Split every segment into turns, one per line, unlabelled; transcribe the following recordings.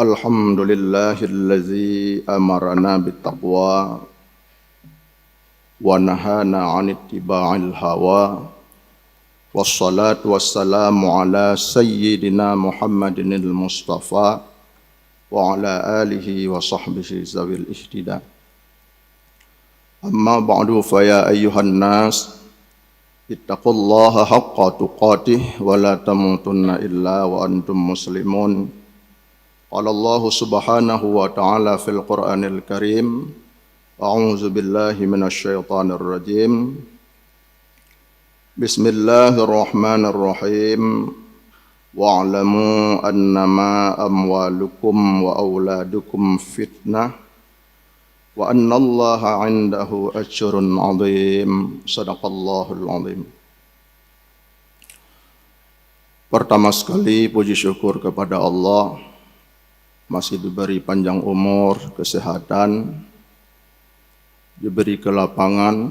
Alhamdulillahillazi amarana bittaqwa wa nahana 'anit tiba'il hawa. Wassalatu wassalamu ala sayyidina Muhammadinil Mustafa wa ala alihi wa sahbihi zawil ihtida. Amma ba'du fa ya ayyuhan nas ittaqullaha haqqa tuqatih wa la tamutunna illa wa antum muslimun. Qala Allah subhanahu wa ta'ala fil Qur'anil Karim, a'udzu billahi minasy syaithanir rajim. Bismillahirrahmanirrahim. Wa'lamu annama amwalukum wa auladukum fitnah wa annallaha 'indahu ajrun 'azim. Shadaqallahul 'azim. Pertama sekali puji syukur kepada Allah, masih diberi panjang umur, kesehatan, diberi kelapangan,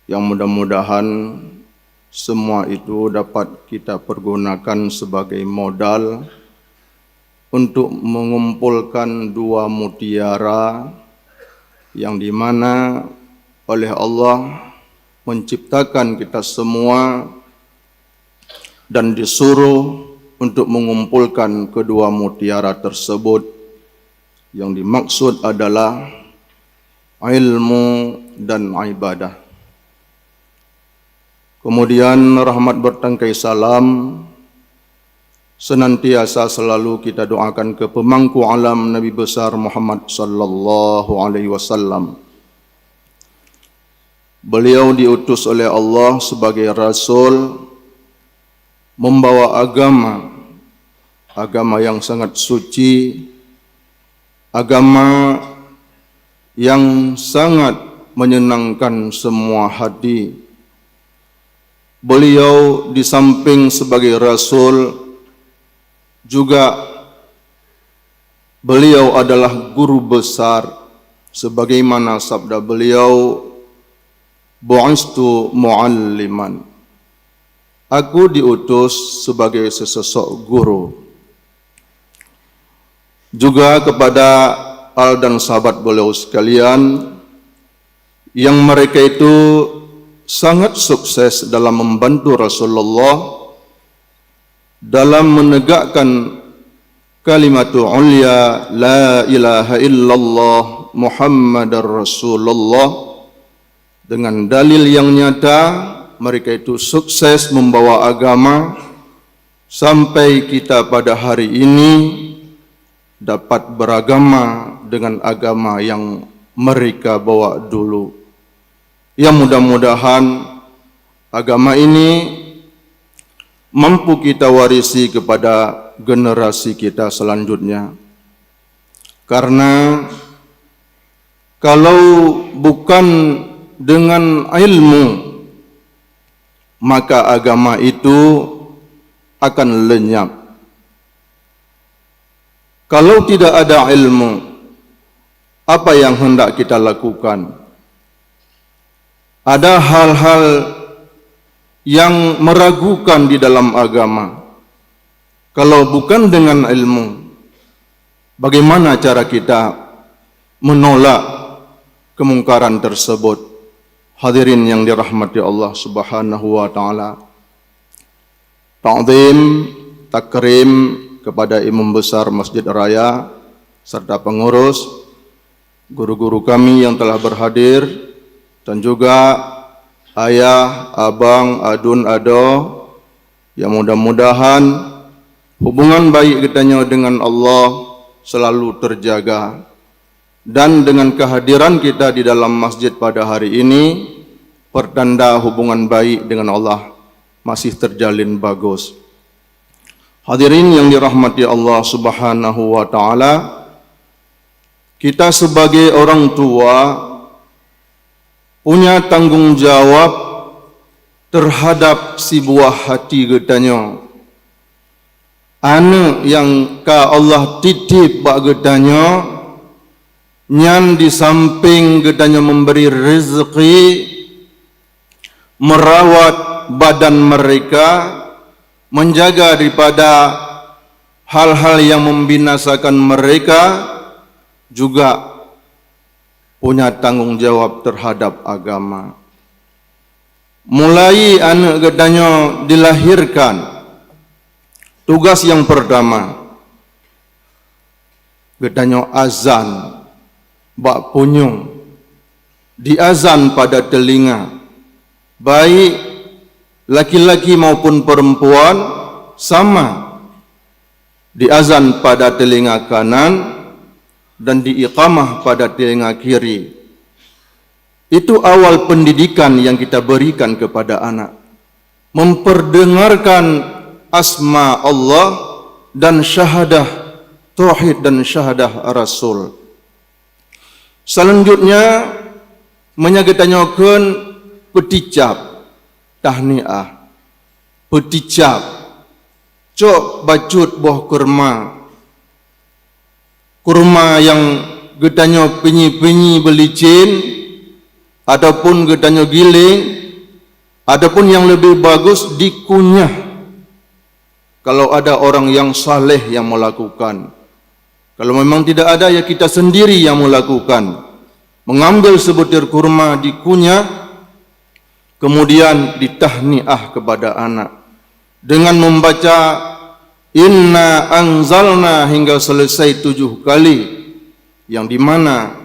yang mudah-mudahan semua itu dapat kita pergunakan sebagai modal untuk mengumpulkan dua mutiara yang dimana oleh Allah menciptakan kita semua dan disuruh untuk mengumpulkan kedua mutiara tersebut, yang dimaksud adalah ilmu dan ibadah. Kemudian rahmat bertangkai salam senantiasa selalu kita doakan ke pemangku alam Nabi besar Muhammad sallallahu alaihi wasallam. Beliau diutus oleh Allah sebagai rasul, membawa agama yang sangat suci, agama yang sangat menyenangkan semua hati. Beliau di samping sebagai rasul, juga beliau adalah guru besar, sebagaimana sabda beliau, bu'istu mu'alliman. Aku diutus sebagai sesosok guru. Juga kepada al dan sahabat beliau sekalian, yang mereka itu sangat sukses dalam membantu Rasulullah dalam menegakkan kalimatul ulya la ilaha illallah Muhammadar Rasulullah dengan dalil yang nyata. Mereka itu sukses membawa agama sampai kita pada hari ini dapat beragama dengan agama yang mereka bawa dulu. Ya, mudah-mudahan agama ini mampu kita warisi kepada generasi kita selanjutnya. Karena kalau bukan dengan ilmu, maka agama itu akan lenyap. Kalau tidak ada ilmu, apa yang hendak kita lakukan? Ada hal-hal yang meragukan di dalam agama. Kalau bukan dengan ilmu, bagaimana cara kita menolak kemungkaran tersebut? Hadirin yang dirahmati Allah subhanahu wa ta'ala, ta'zim, takrim kepada imam besar Masjid Raya serta pengurus, guru-guru kami yang telah berhadir, dan juga ayah, abang, adun, ado, yang mudah-mudahan hubungan baik kitanya dengan Allah selalu terjaga. Dan dengan kehadiran kita di dalam masjid pada hari ini, pertanda hubungan baik dengan Allah masih terjalin bagus. Hadirin yang dirahmati Allah subhanahu wa ta'ala, kita sebagai orang tua punya tanggung jawab terhadap si buah hati getanya. Anak yang ka Allah titip bak getanya, nyan di samping getanya memberi rezeki, merawat badan mereka, menjaga daripada hal-hal yang membinasakan mereka juga punya tanggung jawab terhadap agama. Mulai anak gedanya dilahirkan, tugas yang pertama, gedanya azan, bak punyung, diazan pada telinga, baik laki-laki maupun perempuan sama, diazan pada telinga kanan dan diiqamah pada telinga kiri. Itu awal pendidikan yang kita berikan kepada anak, memperdengarkan asma Allah dan syahadah tauhid dan syahadah Rasul. Selanjutnya menyagatanyakan peticap tahniah, peticap cok bacut buah kurma yang gedanya penyi-penyi belicin ataupun gedanya giling, ataupun yang lebih bagus dikunyah kalau ada orang yang saleh yang melakukan. Kalau memang tidak ada, ya kita sendiri yang melakukan, mengambil sebutir kurma dikunyah, kemudian ditahniah kepada anak dengan membaca Inna anzalna hingga selesai 7 kali, yang dimana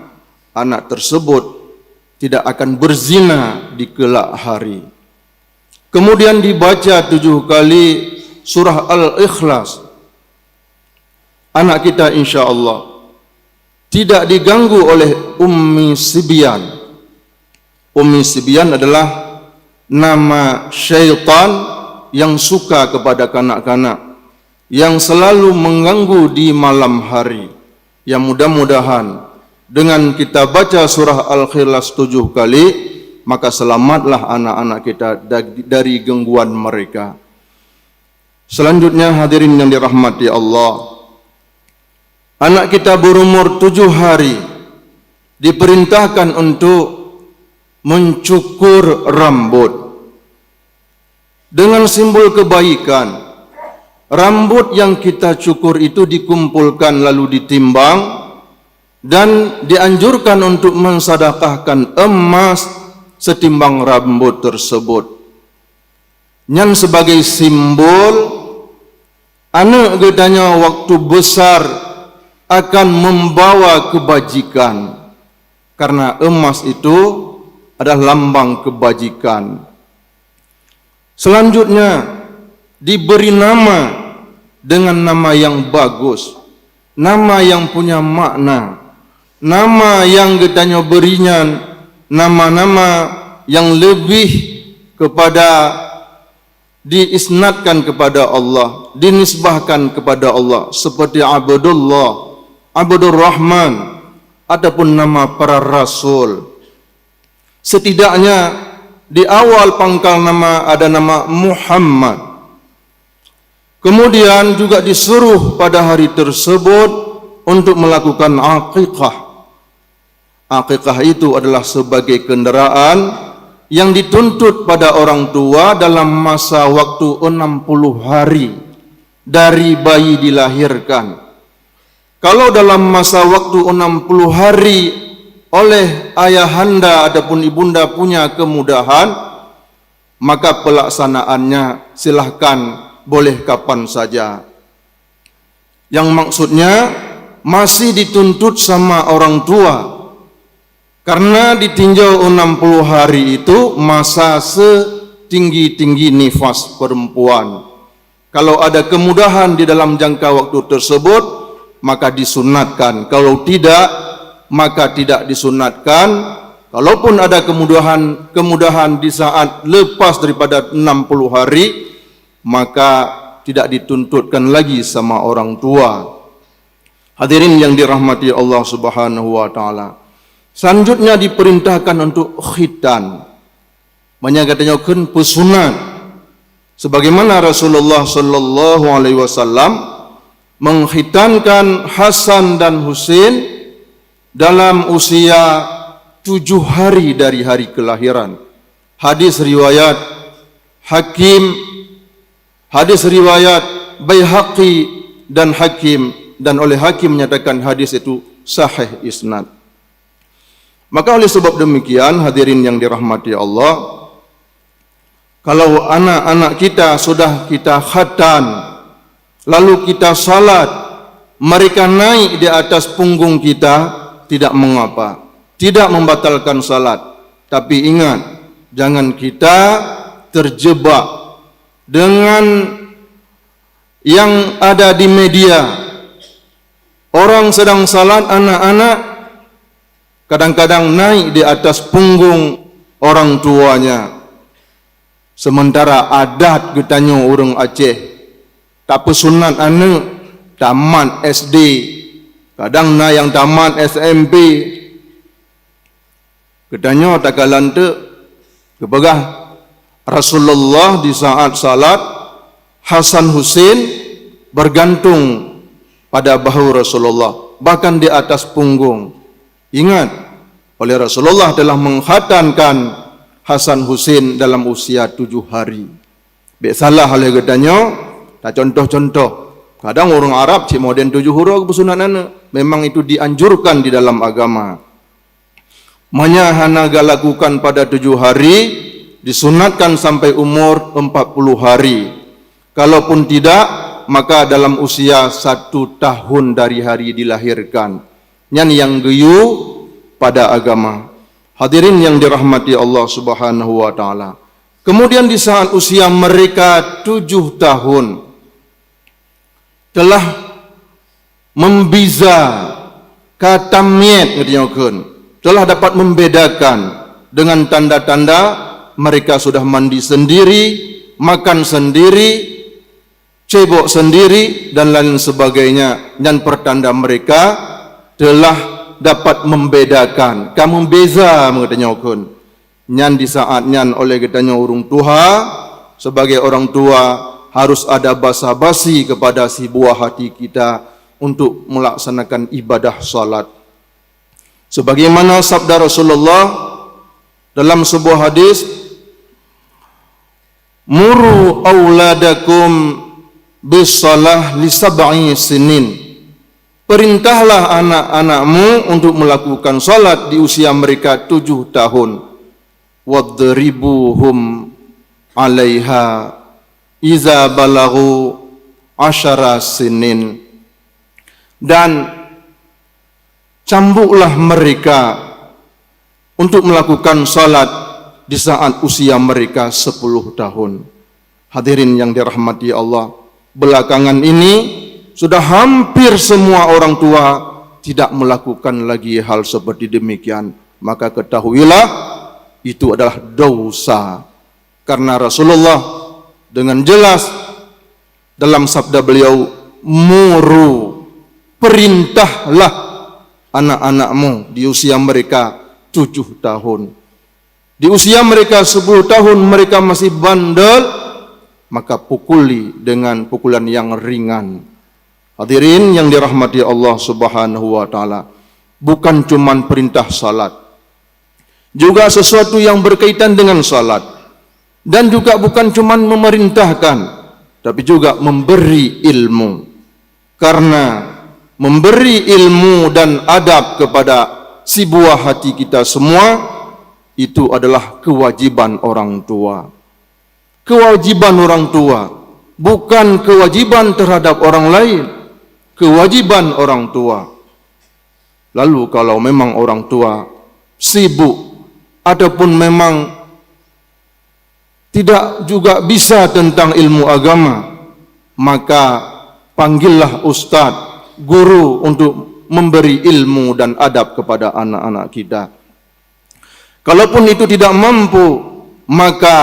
anak tersebut tidak akan berzina di kelak hari. Kemudian dibaca 7 kali surah Al-Ikhlas. Anak kita insya Allah tidak diganggu oleh Ummi Sibyan. Ummi Sibyan adalah nama syaitan yang suka kepada kanak-kanak, yang selalu mengganggu di malam hari. Yang mudah-mudahan dengan kita baca surah Al-Ikhlas 7 kali, maka selamatlah anak-anak kita dari gangguan mereka. Selanjutnya hadirin yang dirahmati Allah, anak kita berumur 7 hari diperintahkan untuk mencukur rambut dengan simbol kebaikan. Rambut yang kita cukur itu dikumpulkan lalu ditimbang dan dianjurkan untuk mensedekahkan emas setimbang rambut tersebut. Yang sebagai simbol anak gedanya waktu besar akan membawa kebajikan, karena emas itu adalah lambang kebajikan. Selanjutnya diberi nama dengan nama yang bagus, nama yang punya makna, nama yang gedanya berinya nama-nama yang lebih kepada diisnadkan kepada Allah, dinisbahkan kepada Allah, seperti Abdullah, Abdur Rahman, ataupun nama para rasul. Setidaknya di awal pangkal nama ada nama Muhammad. Kemudian juga disuruh pada hari tersebut untuk melakukan akikah. Akikah itu adalah sebagai kenderaan yang dituntut pada orang tua dalam masa waktu 60 hari dari bayi dilahirkan. Kalau dalam masa waktu 60 hari oleh ayahanda ataupun ibunda punya kemudahan, maka pelaksanaannya silahkan boleh kapan saja. Yang maksudnya masih dituntut sama orang tua, karena ditinjau 60 hari itu masa setinggi-tinggi nifas perempuan. Kalau ada kemudahan di dalam jangka waktu tersebut, maka disunatkan. Kalau tidak, maka tidak disunatkan. Kalaupun ada kemudahan di saat lepas daripada 60 hari, maka tidak dituntutkan lagi sama orang tua. Hadirin yang dirahmati Allah Subhanahu wa taala. Selanjutnya diperintahkan untuk khitan, menyatakan pesunat, sebagaimana Rasulullah sallallahu alaihi wasallam mengkhitankan Hasan dan Husain dalam usia 7 hari dari hari kelahiran. Hadis riwayat Hakim, hadis riwayat Baihaqi dan Hakim, dan oleh Hakim menyatakan hadis itu sahih isnad. Maka oleh sebab demikian, hadirin yang dirahmati Allah, kalau anak-anak kita sudah kita khatan, lalu kita salat, mereka naik di atas punggung kita, tidak mengapa, tidak membatalkan salat. Tapi ingat, jangan kita terjebak dengan yang ada di media. Orang sedang salat, anak-anak kadang-kadang naik di atas punggung orang tuanya. Sementara adat katanya orang Aceh, tak sunat anak tamat SD, kadang na yang tamat SMP, katanya tak kalante kebegah Rasulullah di saat salat, Hasan Husain bergantung pada bahu Rasulullah, bahkan di atas punggung. Ingat, oleh Rasulullah telah mengkhatankan Hasan Husain dalam usia 7 hari. Bek salah oleh katanya, tak contoh-contoh. Kadang orang Arab cik moden 7 huruf kesunatan, memang itu dianjurkan di dalam agama. Hana lakukan pada 7 hari, disunatkan sampai umur 40 hari. Kalaupun tidak, maka dalam usia 1 tahun dari hari dilahirkan. Yang geyu pada agama. Hadirin yang dirahmati Allah Subhanahu wa taala. Kemudian di saat usia mereka 7 tahun telah membiza kata miet, telah dapat membedakan dengan tanda-tanda mereka sudah mandi sendiri, makan sendiri, cebok sendiri dan lain sebagainya, dan pertanda mereka telah dapat membedakan. Kamu beza mengatanya ukun. Nyan di saat nyan oleh katanya orang tua, sebagai orang tua harus ada basa-basi kepada si buah hati kita untuk melaksanakan ibadah salat. Sebagaimana sabda Rasulullah dalam sebuah hadis, muru auladakum bisalah li sab'i sinin. Perintahlah anak-anakmu untuk melakukan salat di usia mereka 7 tahun. Wadribuhum 'alaiha iza balaghu 10 sinin. Dan cambuklah mereka untuk melakukan salat di saat usia mereka 10 tahun. Hadirin yang dirahmati Allah, belakangan ini sudah hampir semua orang tua tidak melakukan lagi hal seperti demikian. Maka ketahuilah itu adalah dosa. Karena Rasulullah dengan jelas dalam sabda beliau, muru, perintahlah anak-anakmu di usia mereka 7 tahun. Di usia mereka 10 tahun mereka masih bandel, maka pukuli dengan pukulan yang ringan. Hadirin yang dirahmati Allah Subhanahu wa taala, bukan cuman perintah salat, juga sesuatu yang berkaitan dengan salat, dan juga bukan cuman memerintahkan, tapi juga memberi ilmu. Karena memberi ilmu dan adab kepada si buah hati kita semua itu adalah kewajiban orang tua. Kewajiban orang tua, bukan kewajiban terhadap orang lain. Kewajiban orang tua. Lalu kalau memang orang tua sibuk ataupun memang tidak juga bisa tentang ilmu agama, maka panggillah ustaz, guru untuk memberi ilmu dan adab kepada anak-anak kita. Kalaupun itu tidak mampu, maka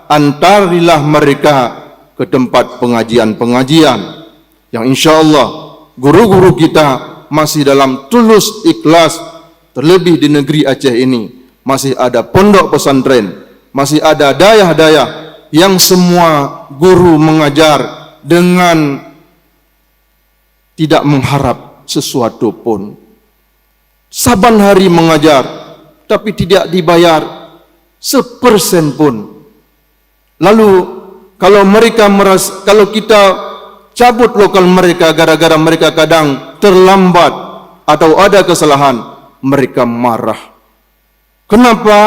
antarilah mereka ke tempat pengajian-pengajian yang insya-Allah guru-guru kita masih dalam tulus ikhlas. Terlebih di negeri Aceh ini masih ada pondok pesantren, masih ada dayah-dayah yang semua guru mengajar dengan tidak mengharap sesuatu pun. Saban hari mengajar, tapi tidak dibayar 1% pun. Lalu kalau mereka merasa, kalau kita cabut lokal mereka gara-gara mereka kadang terlambat atau ada kesalahan, mereka marah. Kenapa?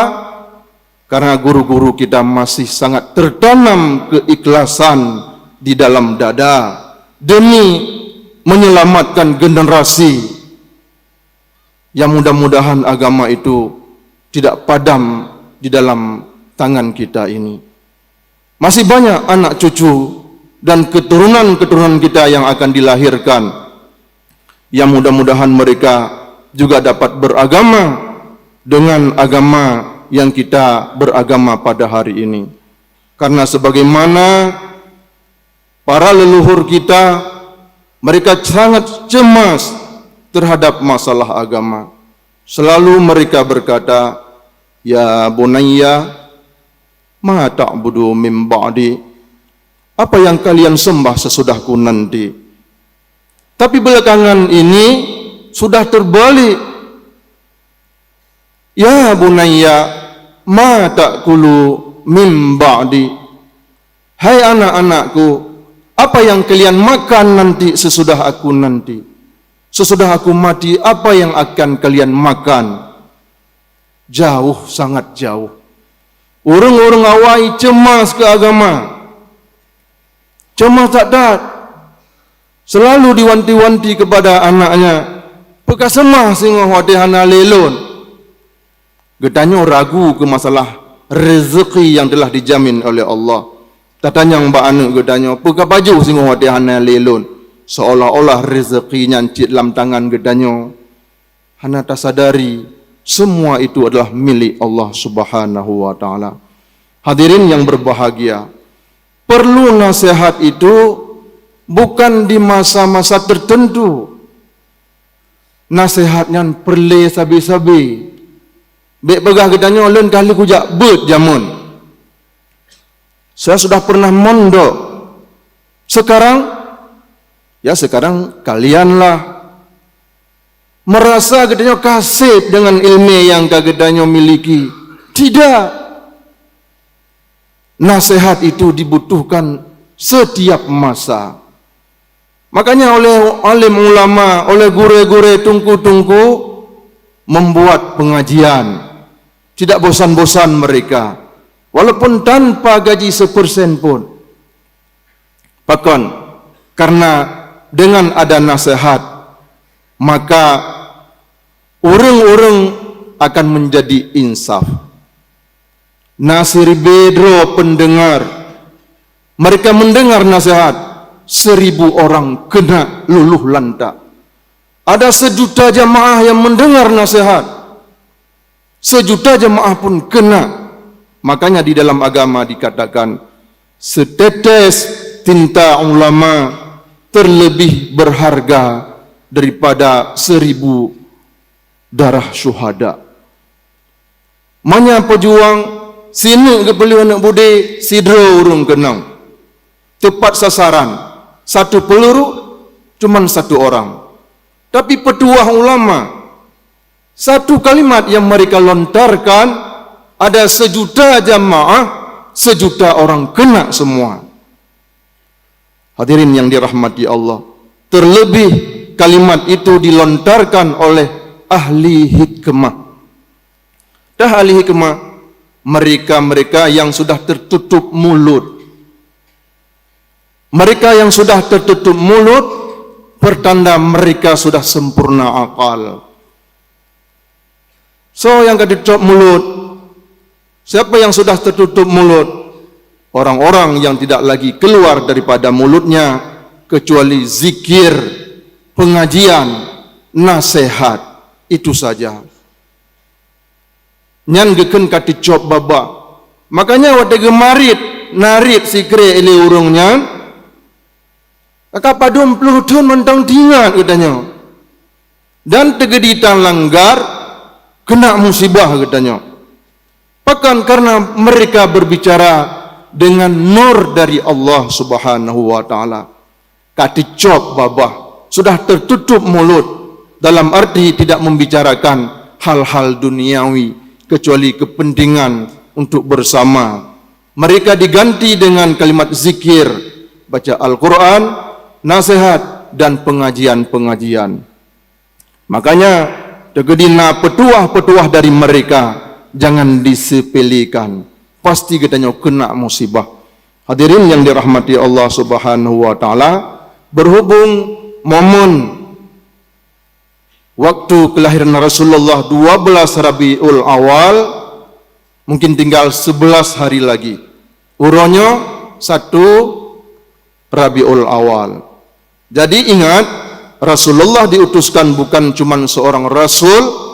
Karena guru-guru kita masih sangat tertanam keikhlasan di dalam dada demi menyelamatkan generasi yang mudah-mudahan agama itu tidak padam di dalam tangan kita ini. Masih banyak anak cucu dan keturunan-keturunan kita yang akan dilahirkan, yang mudah-mudahan mereka juga dapat beragama dengan agama yang kita beragama pada hari ini. Karena sebagaimana para leluhur kita, mereka sangat cemas terhadap masalah agama. Selalu mereka berkata, ya bunayya, ma ta'budu min ba'di, apa yang kalian sembah sesudahku nanti. Tapi belakangan ini sudah terbalik. Ya bunayya, ma ta'kulu min ba'di, hai anak-anakku, apa yang kalian makan nanti sesudah aku nanti. Sesudah aku mati, apa yang akan kalian makan? Jauh, sangat jauh. Orang-orang awai cemas ke agama, cemas tak. Selalu diwanti-wanti kepada anaknya, pekasemah singoh wadihana lelon. Gedanya ragu ke masalah rezeki yang telah dijamin oleh Allah. Tatanya mbak anak gedanya, peka baju singoh wadihana lelon. Seolah-olah rezekinya cik dalam tangan gedanya. Hana tak sadari semua itu adalah milik Allah Subhanahu wa ta'ala. Hadirin yang berbahagia, perlu nasihat itu bukan di masa-masa tertentu. Nasihatnya perlu sabi-sabi. Baik pegah gedanya lain kali kujak bet jamun. Saya sudah pernah mondok. Sekarang kalianlah merasa gedanya kasih dengan ilmu yang gedanya miliki. Tidak. Nasihat itu dibutuhkan setiap masa. Makanya oleh alim ulama, oleh guru-guru tungku-tungku membuat pengajian. Tidak bosan-bosan mereka, walaupun tanpa gaji 1% pun. Bahkan karena dengan ada nasihat, maka orang-orang akan menjadi insaf. Nasir bedro pendengar, mereka mendengar nasihat, 1000 orang kena luluh lantak. Ada 1 juta jamaah yang mendengar nasihat, 1 juta jamaah pun kena. Makanya di dalam agama dikatakan, setetes tinta ulama terlebih berharga daripada 1000 darah syuhada. Manya pejuang sini ke beliau anak budi sidro urung kenang. Tepat sasaran, 1 peluru cuman 1 orang. Tapi petuah ulama, 1 kalimat yang mereka lontarkan, ada 1 juta jamaah, 1 juta orang kena semua. Hadirin yang dirahmati Allah, terlebih kalimat itu dilontarkan oleh ahli hikmah. Dah ahli hikmah, mereka-mereka yang sudah tertutup mulut. Mereka yang sudah tertutup mulut, pertanda mereka sudah sempurna akal. So yang tertutup mulut, siapa yang sudah tertutup mulut? Orang-orang yang tidak lagi keluar daripada mulutnya kecuali zikir, pengajian, nasihat, itu saja. Nyan geken kati cop baba. Makanya waktu gemarit narit sikre ili urungnya, kakak padum pelutun mentang tingat katanya. Dan tegeditan langgar, kena musibah katanya. Bahkan karena mereka berbicara dengan nur dari Allah Subhanahu wa ta'ala. Kati cop babah, sudah tertutup mulut, dalam arti tidak membicarakan hal-hal duniawi kecuali kepentingan untuk bersama. Mereka diganti dengan kalimat zikir, baca Al-Quran, nasihat dan pengajian-pengajian. Makanya tegedina petuah-petuah dari mereka jangan disepelekan. Pasti katanya kena musibah. Hadirin yang dirahmati Allah Subhanahu wa taala, berhubung momen waktu kelahiran Rasulullah 12 Rabiul Awal, mungkin tinggal 11 hari lagi. Uronyo 1 Rabiul Awal. Jadi ingat, Rasulullah diutuskan bukan cuma seorang rasul,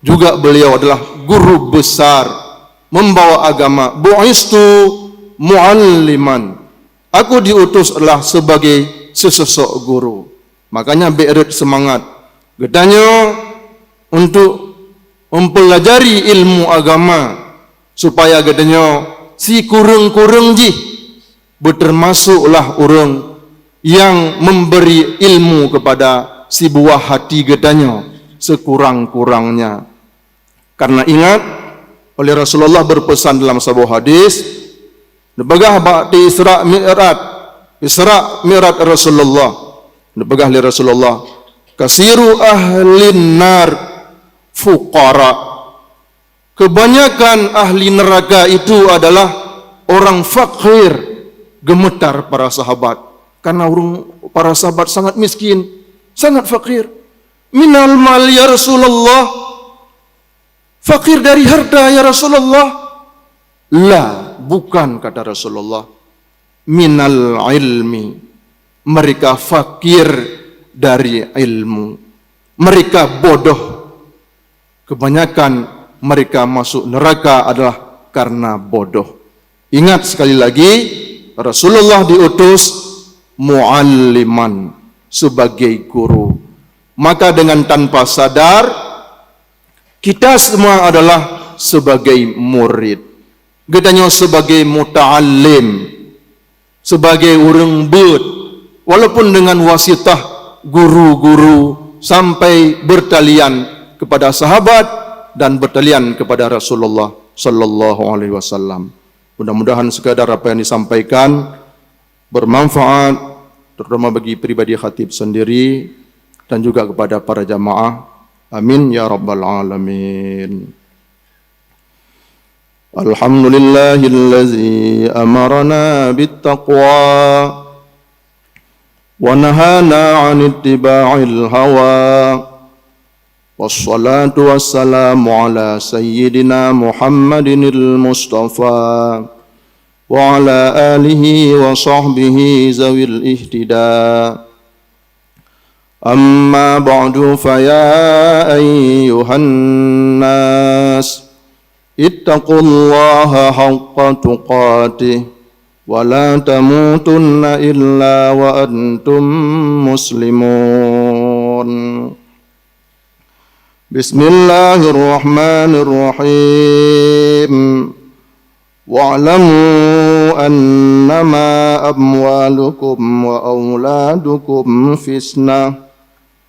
juga beliau adalah guru besar membawa agama. Bu'istu mu'alliman. Aku diutus adalah sebagai sesosok guru. Makanya berit semangat. Gedanya untuk mempelajari ilmu agama supaya gedanya si kurang-kurang ji bertermasuklah orang yang memberi ilmu kepada si buah hati gedanya sekurang-kurangnya. Karena ingat, oleh Rasulullah berpesan dalam sebuah hadis, nebagah ba'di Isra' Mi'raj Rasulullah, nebagah li Rasulullah, kasiru ahlin nar fuqara. Kebanyakan ahli neraka itu adalah orang fakir. Gemetar para sahabat, karena para sahabat sangat miskin, sangat fakir. Minal mal ya Rasulullah, fakir dari harta ya Rasulullah. La, bukan, kata Rasulullah. Minal ilmi, mereka fakir dari ilmu. Mereka bodoh. Kebanyakan mereka masuk neraka adalah karena bodoh. Ingat sekali lagi, Rasulullah diutus mu'alliman, sebagai guru. Maka dengan tanpa sadar, kita semua adalah sebagai murid. Gedanya sebagai muta'allim, sebagai orang bud, walaupun dengan wasitah guru-guru, sampai bertalian kepada sahabat dan bertalian kepada Rasulullah sallallahu alaihi wasallam. Mudah-mudahan sekadar apa yang disampaikan bermanfaat, terutama bagi pribadi khatib sendiri dan juga kepada para jamaah. Amin ya rabbal alamin. Alhamdulillahillazi amarana bittaqwa wa nahana 'an ittiba'il hawa. Wassalatu wassalamu ala sayyidina Muhammadinil Mustafa wa ala alihi wa sahbihi zawil ihtida. Amma ba'du, faya ayyuhan nas, ittaqullaha haqqa tuqatih wa la tamutunna illa wa antum muslimun. Bismillahirrahmanirrahim. Wa'lamu annama amwalukum wa auladukum fitnah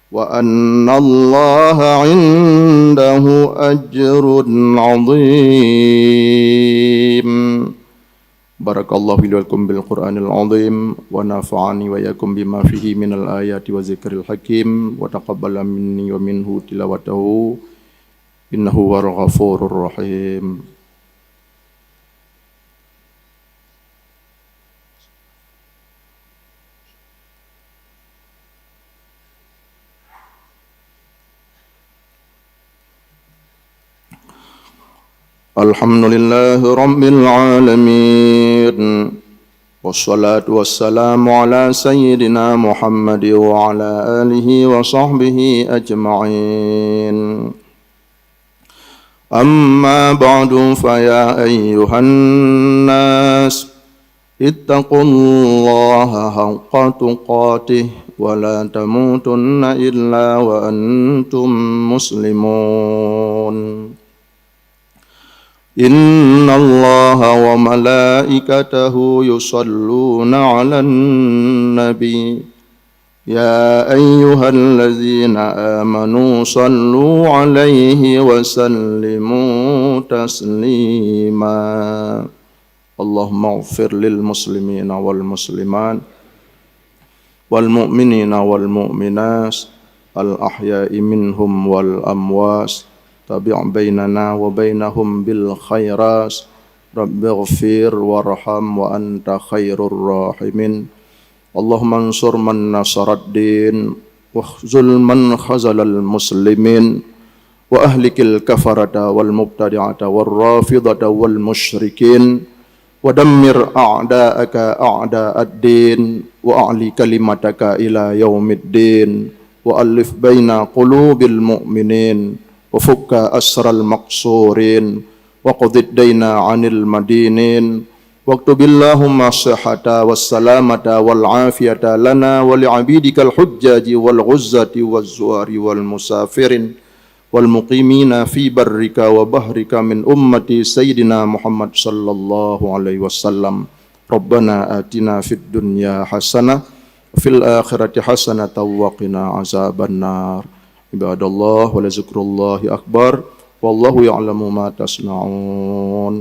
wa annallaha 'indahu ajrun 'azim. Barakallahu li wa lakum bil Qur'anil 'azim wa nafa'ani wa iyyakum bima fihi minal ayati wa zikril hakim wa taqabbala minni wa minhu tilawatahu innahu huwal ghafurur rahim. Alhamdulillahi rabbil alamin. Wassalatu wassalamu ala sayyidina Muhammad wa ala alihi wa sahbihi ajma'in. Amma ba'du, faya ayyuhan nas, ittaqullaha haqqa tuqatih wa la tamutunna illa wa antum muslimun. Inna Allaha wa malaikatahu yusalluna 'alan nabi. Ya ayyuhallazina amanu sallu 'alaihi wa sallimu taslima. Allahumma ighfir lil muslimina wal muslimat والمؤمنين والمؤمنات الأحياء منهم والأموات تابع بيننا وبينهم بالخيرات رب اغفر وارحم وأنت خير الراحمين اللهم انصر من نصر الدين واخذل من خذل المسلمين وأهلك الكفرة والمبتدعة والرافضة والمشركين ودمر أعداءك أعداء الدين وأعلي كلمتك إلى يوم الدين وألف بين قلوب المؤمنين وفك أسر المقصورين وقض الدين عن المدينين واكتب اللهم الصحة والسلامة والعافية لنا ولعبيدك الحجاج والغزاة والزوار والمسافرين والمقيمين في برك وبحرك من أمة سيدنا محمد صلى الله عليه وسلم ربنا آتنا في الدنيا حسنة وفي الآخرة حسنة وقنا عذاب النار عباد الله ولذكر الله أكبر والله يعلم ما تصنعون